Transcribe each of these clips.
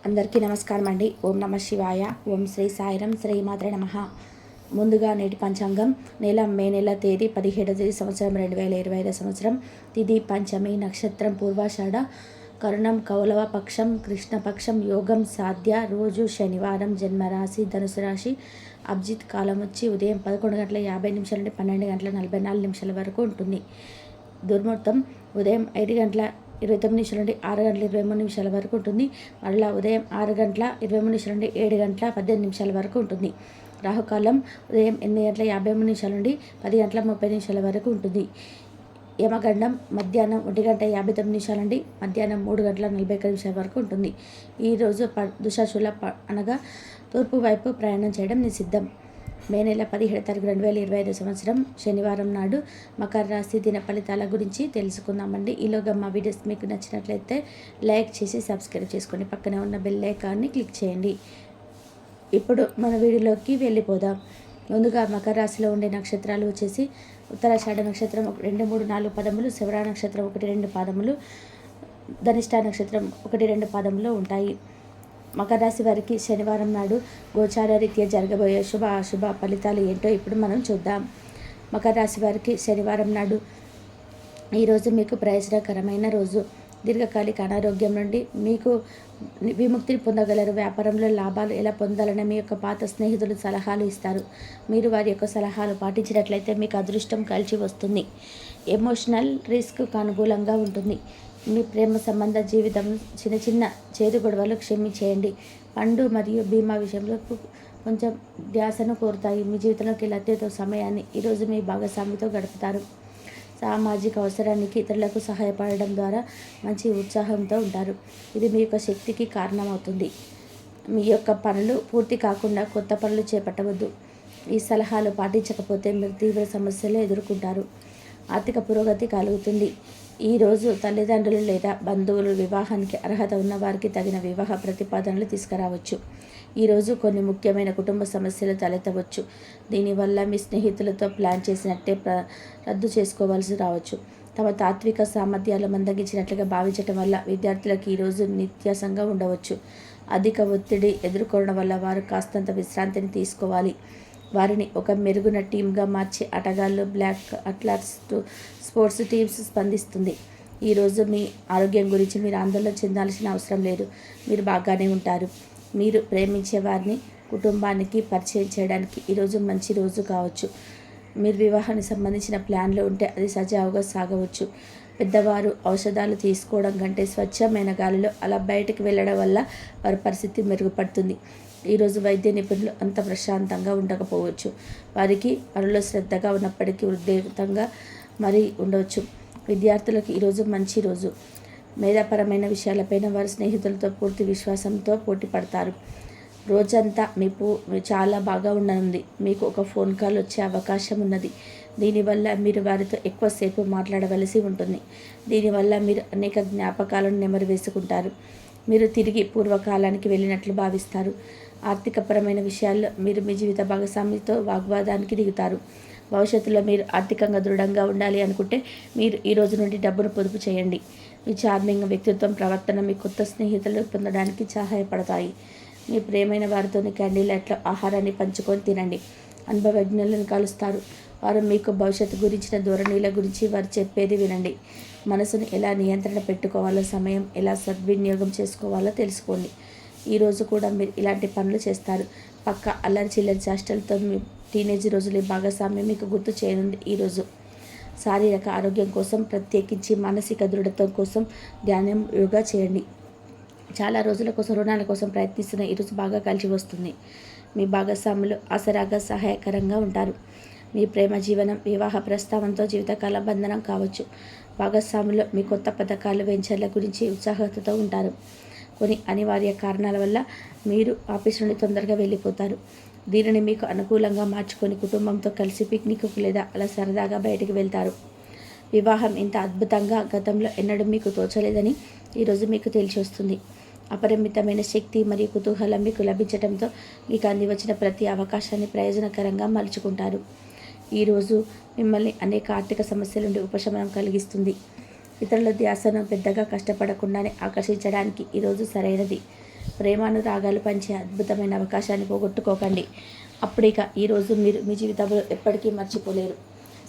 అందరికీ నమస్కారం అండి. ఓం నమ శివాయ. ఓం శ్రీ సాయిరం. శ్రీ మాత్రే నమః. ముందుగా నేటి పంచాంగం మే నెల తేదీ 17వ తేదీ సంవత్సరం 2025 సంవత్సరం. తిథి పంచమి, నక్షత్రం పూర్వాషాఢ, కరణం కౌలవ పక్షం, కృష్ణపక్షం, యోగం సాధ్య, రోజు శనివారం, జన్మరాశి ధనుసు రాశి, అభిజిత్ కాలం వచ్చి ఉదయం 11:50 నుండి 12:44 వరకు ఉంటుంది. దుర్ముహూర్తం ఉదయం 5:29 నుండి 6:23 వరకు ఉంటుంది. మరలా ఉదయం 6:23 నుండి 7:18 వరకు ఉంటుంది. రాహుకాలం ఉదయం 8:53 నుండి 10:30 వరకు ఉంటుంది. యమగండం మధ్యాహ్నం 1:59 నుండి మధ్యాహ్నం 3:41 వరకు ఉంటుంది. ఈరోజు దుశాశుల అనగా తూర్పు వైపు ప్రయాణం చేయడం నిషిద్ధం. మే నెల 17వ తారీఖు 2025 సంవత్సరం శనివారం నాడు మకర రాశి దిన ఫలితాల గురించి తెలుసుకుందామండి. ఈలోగా మా వీడియోస్ మీకు నచ్చినట్లయితే లైక్ చేసి సబ్స్క్రైబ్ చేసుకోండి. పక్కనే ఉన్న బెల్ ఐకాన్ని క్లిక్ చేయండి. ఇప్పుడు మన వీడియోలోకి వెళ్ళిపోదాం. ముందుగా మకర రాశిలో ఉండే నక్షత్రాలు వచ్చేసి ఉత్తరాషాఢ నక్షత్రం 2, 3, 4 పదములు, శ్రవణ నక్షత్రం 1, 2 పాదములు, ధనిష్ట నక్షత్రం 1, 2 పాదములు ఉంటాయి. మకర రాశి వారికి శనివారం నాడు గోచార రీత్యా జరగబోయే శుభ అశుభ ఫలితాలు ఏంటో ఇప్పుడు మనం చూద్దాం. మకర రాశి వారికి శనివారం నాడు ఈరోజు మీకు ప్రయోజనకరమైన రోజు. దీర్ఘకాలిక అనారోగ్యం నుండి మీకు విముక్తిని పొందగలరు. వ్యాపారంలో లాభాలు ఎలా పొందాలని మీ యొక్క పాత స్నేహితులు సలహాలు ఇస్తారు. మీరు వారి యొక్క సలహాలు పాటించినట్లయితే మీకు అదృష్టం కలిసి వస్తుంది. ఎమోషనల్ రిస్క్కు అనుకూలంగా ఉంటుంది. మీ ప్రేమ సంబంధ జీవితం చిన్న చిన్న చేదు గొడవలు క్షమించేయండి. పండు మరియు బీమా విషయంలో కొంచెం ధ్యాసను కోరుతాయి. మీ జీవితంలోకి అత్యధిక సమయాన్ని ఈరోజు మీ భాగస్వామితో గడుపుతారు. సామాజిక అవసరానికి ఇతరులకు సహాయపడడం ద్వారా మంచి ఉత్సాహంతో ఉంటారు. ఇది మీ యొక్క శక్తికి కారణమవుతుంది. మీ యొక్క పనులు పూర్తి కాకుండా కొత్త పనులు చేపట్టవద్దు. ఈ సలహాలు పాటించకపోతే మీరు తీవ్ర సమస్యలు ఎదుర్కొంటారు. ఆర్థిక పురోగతి కలుగుతుంది. ఈరోజు తల్లిదండ్రులు లేదా బంధువులు వివాహానికి అర్హత ఉన్న వారికి తగిన వివాహ ప్రతిపాదనలు తీసుకురావచ్చు. ఈరోజు కొన్ని ముఖ్యమైన కుటుంబ సమస్యలు తలెత్తవచ్చు. దీనివల్ల మీ స్నేహితులతో ప్లాన్ చేసినట్టే రద్దు చేసుకోవాల్సి రావచ్చు. తమ తాత్విక సామర్థ్యాలు మందగించినట్లుగా భావించటం వల్ల విద్యార్థులకు ఈరోజు నీరసంగా ఉండవచ్చు. అధిక ఒత్తిడి ఎదుర్కోవడం వల్ల వారు కాస్తంత విశ్రాంతిని తీసుకోవాలి. వారిని ఒక మెరుగున టీమ్గా మార్చి ఆటగాళ్ళు బ్లాక్ అట్లాస్ స్పోర్ట్స్ టీమ్స్ స్పందిస్తుంది. ఈరోజు మీ ఆరోగ్యం గురించి మీరు ఆందోళన చెందాల్సిన అవసరం లేదు. మీరు బాగానే ఉంటారు. మీరు ప్రేమించే వారిని కుటుంబానికి పరిచయం చేయడానికి ఈరోజు మంచి రోజు కావచ్చు. మీరు వివాహానికి సంబంధించిన ప్లాన్లు ఉంటే అది సజావుగా సాగవచ్చు. పెద్దవారు ఔషధాలు తీసుకోవడం కంటే స్వచ్ఛమైన గాలిలో అలా బయటకు వెళ్ళడం వల్ల వారి పరిస్థితి మెరుగుపడుతుంది. ఈరోజు వైద్య నిపుణులు అంత ప్రశాంతంగా ఉండకపోవచ్చు. వారికి పనుల్లో శ్రద్ధగా ఉన్నప్పటికీ ఉద్వేగంగా మరీ ఉండవచ్చు. విద్యార్థులకు ఈరోజు మంచి రోజు. మేధాపరమైన విషయాలపైన వారి స్నేహితులతో పూర్తి విశ్వాసంతో పోటీ పడతారు. రోజంతా చాలా బాగా ఉండనుంది. మీకు ఒక ఫోన్ కాల్ వచ్చే అవకాశం ఉన్నది. దీనివల్ల మీరు వారితో ఎక్కువసేపు మాట్లాడవలసి ఉంటుంది. దీనివల్ల మీరు అనేక జ్ఞాపకాలను నెమరు వేసుకుంటారు. మీరు తిరిగి పూర్వకాలానికి వెళ్ళినట్లు భావిస్తారు. ఆర్థికపరమైన విషయాల్లో మీరు మీ జీవిత భాగస్వామితో వాగ్వాదానికి దిగుతారు. భవిష్యత్తులో మీరు ఆర్థికంగా దృఢంగా ఉండాలి అనుకుంటే మీరు ఈ రోజు నుండి డబ్బును పొదుపు చేయండి. మీ చార్మింగ్ వ్యక్తిత్వం, ప్రవర్తన మీ కొత్త స్నేహితులు పొందడానికి సహాయపడతాయి. మీ ప్రేమైన వారితోని క్యాండిల్ ఆహారాన్ని పంచుకొని తినండి. అనుభవజ్ఞులను కలుస్తారు. వారు మీకు భవిష్యత్తు గురించిన ధోరణిల గురించి వారు చెప్పేది వినండి. మనసును ఎలా నియంత్రణ పెట్టుకోవాలో, సమయం ఎలా సద్వినియోగం చేసుకోవాలో తెలుసుకోండి. ఈరోజు కూడా మీరు ఇలాంటి పనులు చేస్తారు. పక్క అల్లరి చిల్లరి చేష్టలతో మీ టీనేజ్ రోజుల భాగస్వామ్యం మీకు గుర్తు చేయనుంది. ఈరోజు శారీరక ఆరోగ్యం కోసం, ప్రత్యేకించి మానసిక దృఢత్వం కోసం ధ్యానం, యోగా చేయండి. చాలా రోజుల కోసం రుణాల కోసం ప్రయత్నిస్తున్న ఈరోజు బాగా కలిసి వస్తుంది. మీ భాగస్వాములు ఆసరాగా సహాయకరంగా ఉంటారు. మీ ప్రేమ జీవనం వివాహ ప్రస్తావంతో జీవితకాల బంధనం కావచ్చు. భాగస్వాములు మీ కొత్త పథకాలు, వెంచర్ల గురించి ఉత్సాహంతో ఉంటారు. కొన్ని అనివార్య కారణాల వల్ల మీరు ఆఫీస్ నుండి తొందరగా వెళ్ళిపోతారు. దీనిని మీకు అనుకూలంగా మార్చుకొని కుటుంబంతో కలిసి పిక్నిక్ లేదా అలా సరదాగా బయటికి వెళ్తారు. వివాహం ఇంత అద్భుతంగా గతంలో ఎన్నడూ మీకు తోచలేదని ఈరోజు మీకు తెలిసి వస్తుంది. అపరిమితమైన శక్తి మరియు కుతూహలం మీకు లభించడంతో మీకు అంది వచ్చిన ప్రతి అవకాశాన్ని ప్రయోజనకరంగా మలుచుకుంటారు. ఈరోజు మిమ్మల్ని అనేక ఆర్థిక సమస్యల నుండి ఉపశమనం కలిగిస్తుంది. ఇతరుల ధ్యాసను పెద్దగా కష్టపడకుండానే ఆకర్షించడానికి ఈరోజు సరైనది. ప్రేమానురాగాలు పంచే అద్భుతమైన అవకాశాన్ని పోగొట్టుకోకండి. అప్పుడిక ఈరోజు మీరు మీ జీవితంలో ఎప్పటికీ మర్చిపోలేరు.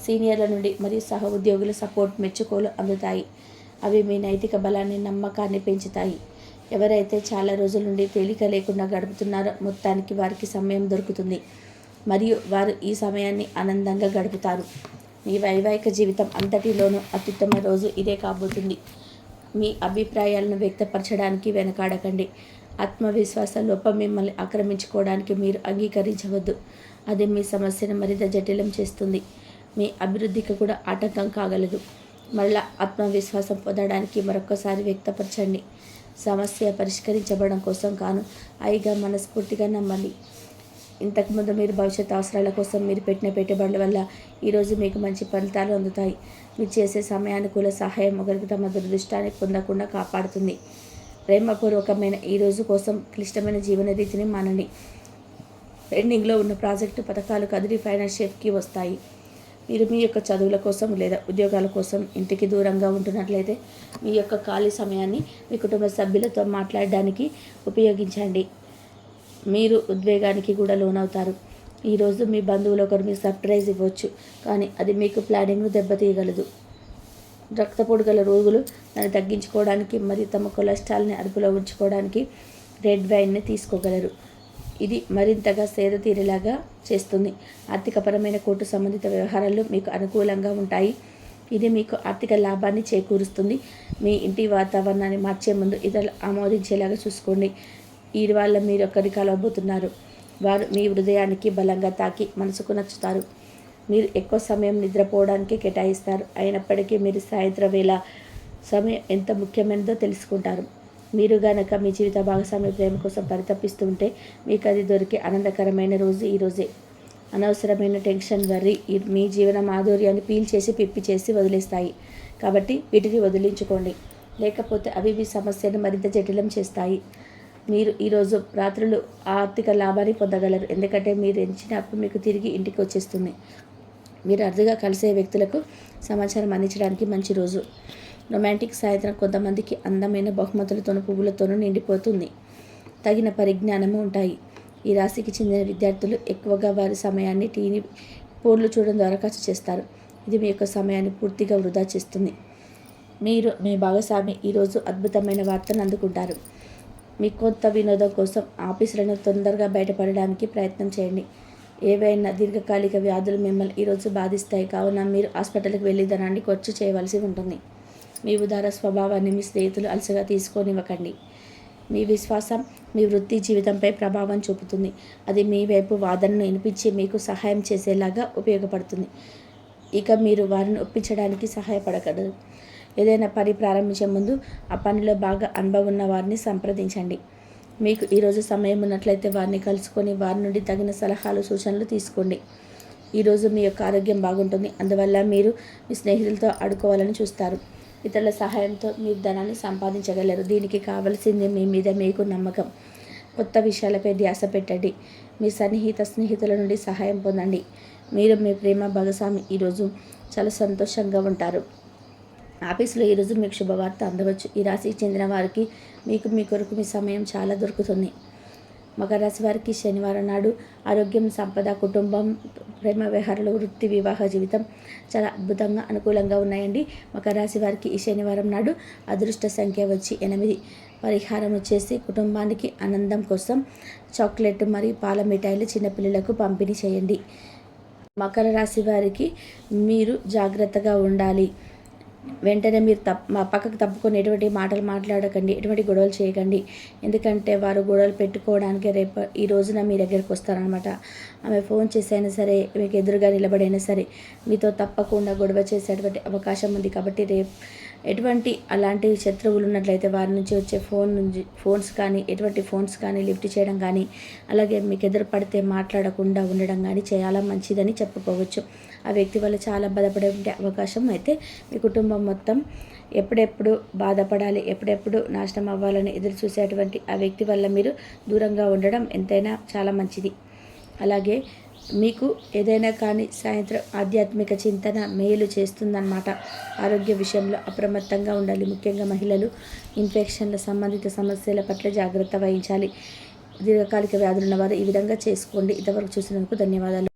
సీనియర్ల నుండి మరియు సహ ఉద్యోగుల సపోర్ట్, మెచ్చుకోలు అందుతాయి. అవి మీ నైతిక బలాన్ని, నమ్మకాన్ని పెంచుతాయి. ఎవరైతే చాలా రోజుల నుండి తేలిక లేకుండా గడుపుతున్నారో మొత్తానికి వారికి సమయం దొరుకుతుంది మరియు వారు ఈ సమయాన్ని ఆనందంగా గడుపుతారు. మీ వైవాహిక జీవితం అంతటిలోనూ అత్యుత్తమ రోజు ఇదే కాబోతుంది. మీ అభిప్రాయాలను వ్యక్తపరచడానికి వెనకాడకండి. ఆత్మవిశ్వాస లోపం మిమ్మల్ని ఆక్రమించుకోవడానికి మీరు అంగీకరించవద్దు. అది మీ సమస్యను మరింత జటిలం చేస్తుంది, మీ అభివృద్ధికి కూడా ఆటంకం కాగలదు. మళ్ళా ఆత్మవిశ్వాసం పొందడానికి మరొకసారి వ్యక్తపరచండి. సమస్య పరిష్కరించబడడం కోసం కాను, హాయిగా మనస్ఫూర్తిగా నమ్మండి. ఇంతకుముందు మీరు భవిష్యత్ అవసరాల కోసం మీరు పెట్టిన పెట్టుబడుల వల్ల ఈరోజు మీకు మంచి ఫలితాలు అందుతాయి. మీరు చేసే సమయానుకూల సహాయం ఒకరికి తమ దురదృష్టాన్ని పొందకుండా కాపాడుతుంది. ప్రేమపూర్వకమైన ఈ రోజు కోసం క్లిష్టమైన జీవన రీతిని మానండి. పెండింగ్లో ఉన్న ప్రాజెక్టు పథకాలు కదిలి ఫైనాన్షియల్కి వస్తాయి. మీరు మీ యొక్క చదువుల కోసం లేదా ఉద్యోగాల కోసం ఇంటికి దూరంగా ఉంటున్నట్లయితే మీ యొక్క ఖాళీ సమయాన్ని మీ కుటుంబ సభ్యులతో మాట్లాడడానికి ఉపయోగించండి. మీరు ఉద్వేగానికి కూడా లోనవుతారు. ఈరోజు మీ బంధువులు ఒకరు మీకు సర్ప్రైజ్ ఇవ్వచ్చు, కానీ అది మీకు ప్లానింగ్ను దెబ్బతీయగలదు. రక్తపోటు గల రోగులు దాన్ని తగ్గించుకోవడానికి మరియు తమ కొలెస్ట్రాల్ని అదుపులో ఉంచుకోవడానికి రెడ్ వైన్ని తీసుకోగలరు. ఇది మరింతగా సేద తీరేలాగా చేస్తుంది. ఆర్థికపరమైన కోర్టు సంబంధిత వ్యవహారాలు మీకు అనుకూలంగా ఉంటాయి. ఇది మీకు ఆర్థిక లాభాన్ని చేకూరుస్తుంది. మీ ఇంటి వాతావరణాన్ని మార్చే ముందు ఇతరులు ఆమోదించేలాగా చూసుకోండి. ఈ వాళ్ళ మీరు ఒక్కరిని కలవబోతున్నారు. వారు మీ హృదయానికి బలంగా తాకి మనసుకు నచ్చుతారు. మీరు ఎక్కువ సమయం నిద్రపోవడానికి కేటాయిస్తారు. అయినప్పటికీ మీరు సాయంత్రం వేళ సమయం ఎంత ముఖ్యమైనదో తెలుసుకుంటారు. మీరు గనక మీ జీవిత భాగస్వామి ప్రేమ కోసం పరితపిస్తుంటే మీకు అది దొరికే ఆనందకరమైన రోజు ఈరోజే. అనవసరమైన టెన్షన్, వర్రీ మీ జీవన మాధుర్యాన్ని పీల్చేసి పిప్పి చేసి వదిలేస్తాయి. కాబట్టి వీటిని వదిలించుకోండి, లేకపోతే అవి మీ సమస్యను మరింత జటిలం చేస్తాయి. మీరు ఈరోజు రాత్రులు ఆర్థిక లాభాన్ని పొందగలరు, ఎందుకంటే మీరు ఎంచిన అప్పు మీకు తిరిగి ఇంటికి వచ్చేస్తుంది. మీరు అరుదుగా కలిసే వ్యక్తులకు సమాచారం అందించడానికి మంచి రోజు. రొమాంటిక్ సాయంత్రం కొంతమందికి అందమైన బహుమతులతోనూ పువ్వులతోనూ నిండిపోతుంది. తగిన పరిజ్ఞానము ఉంటాయి. ఈ రాశికి చెందిన విద్యార్థులు ఎక్కువగా వారి సమయాన్ని టీవీ ఫోన్లు చూడడం ద్వారా ఖర్చు చేస్తారు. ఇది మీ యొక్క సమయాన్ని పూర్తిగా వృధా చేస్తుంది. మీరు మీ భాగస్వామి ఈరోజు అద్భుతమైన వార్తను అందుకుంటారు. మీ కొత్త వినోదం కోసం ఆఫీసులను తొందరగా బయటపడడానికి ప్రయత్నం చేయండి. ఏవైనా దీర్ఘకాలిక వ్యాధులు మిమ్మల్ని ఈరోజు బాధిస్తాయి, కావున మీరు హాస్పిటల్కి వెళ్ళి ధనాన్ని ఖర్చు చేయవలసి ఉంటుంది. మీ ఉదార స్వభావాన్ని మీ స్నేహితులు అలసగా తీసుకోనివ్వకండి. మీ విశ్వాసం మీ వృత్తి జీవితంపై ప్రభావం చూపుతుంది. అది మీ వైపు వాదనను వినిపించి మీకు సహాయం చేసేలాగా ఉపయోగపడుతుంది. ఇక మీరు వారిని ఒప్పించడానికి సహాయపడగలరు. ఏదైనా పని ప్రారంభించే ముందు ఆ పనిలో బాగా అనుభవం ఉన్న వారిని సంప్రదించండి. మీకు ఈరోజు సమయం ఉన్నట్లయితే వారిని కలుసుకొని వారి నుండి తగిన సలహాలు, సూచనలు తీసుకోండి. ఈరోజు మీ యొక్క ఆరోగ్యం బాగుంటుంది, అందువల్ల మీరు మీ స్నేహితులతో ఆడుకోవాలని చూస్తారు. ఇతరుల సహాయంతో మీరు ధనాన్ని సంపాదించగలరు. దీనికి కావలసింది మీ మీద మీకు నమ్మకం. కొత్త విషయాలపై ధ్యాస పెట్టండి. మీ స్నేహితుల నుండి సహాయం పొందండి. మీరు మీ ప్రేమ భాగస్వామి ఈరోజు చాలా సంతోషంగా ఉంటారు. ఆఫీసులో ఈరోజు మీకు శుభవార్త అందవచ్చు. ఈ రాశికి చెందిన వారికి మీ కొరకు మీ సమయం చాలా దొరుకుతుంది. మకర రాశి వారికి శనివారం నాడు ఆరోగ్యం, సంపద, కుటుంబం, ప్రేమ వ్యవహారాలు, వృత్తి, వివాహ జీవితం చాలా అద్భుతంగా అనుకూలంగా ఉన్నాయండి. మకర రాశి వారికి ఈ శనివారం నాడు అదృష్ట సంఖ్య వచ్చి 8. పరిహారం వచ్చేసి కుటుంబానికి ఆనందం కోసం చాక్లెట్ మరియు పాల మిఠాయిలు చిన్నపిల్లలకు పంపిణీ చేయండి. మకర రాశి వారికి మీరు జాగ్రత్తగా ఉండాలి. వెంటనే మీరు పక్కకు తప్పుకొని ఎటువంటి మాటలు మాట్లాడకండి, ఎటువంటి గొడవలు చేయకండి. ఎందుకంటే వారు గొడవలు పెట్టుకోవడానికి ఈ రోజున మీ దగ్గరికి వస్తారనమాట. ఆమె ఫోన్ చేసైనా సరే, మీకు ఎదురుగా నిలబడైనా సరే మీతో తప్పకుండా గొడవ చేసేటువంటి అవకాశం ఉంది. కాబట్టి ఎటువంటి అలాంటి శత్రువులు ఉన్నట్లయితే వారి నుంచి వచ్చే ఫోన్స్ కానీ, ఎటువంటి ఫోన్స్ కానీ లిఫ్ట్ చేయడం కానీ, అలాగే మీకు ఎదురు పడితే మాట్లాడకుండా ఉండడం కానీ చాలా మంచిదని చెప్పుకోవచ్చు. ఆ వ్యక్తి వల్ల చాలా బాధపడే అవకాశం అయితే మీ కుటుంబం మొత్తం ఎప్పుడెప్పుడు బాధపడాలి, ఎప్పుడెప్పుడు నాశనం అవ్వాలని ఎదురు చూసేటువంటి ఆ వ్యక్తి వల్ల మీరు దూరంగా ఉండడం ఎంతైనా చాలా మంచిది. అలాగే మీకు ఏదైనా కానీ సాయంత్రం ఆధ్యాత్మిక చింతన మేలు చేస్తుందన్నమాట. ఆరోగ్య విషయంలో అప్రమత్తంగా ఉండాలి. ముఖ్యంగా మహిళలు ఇన్ఫెక్షన్ల సంబంధిత సమస్యల పట్ల జాగ్రత్త వహించాలి. దీర్ఘకాలిక వ్యాధులు ఉన్నవారు ఈ విధంగా చేసుకోండి. ఇంతవరకు చూసినందుకు ధన్యవాదాలు.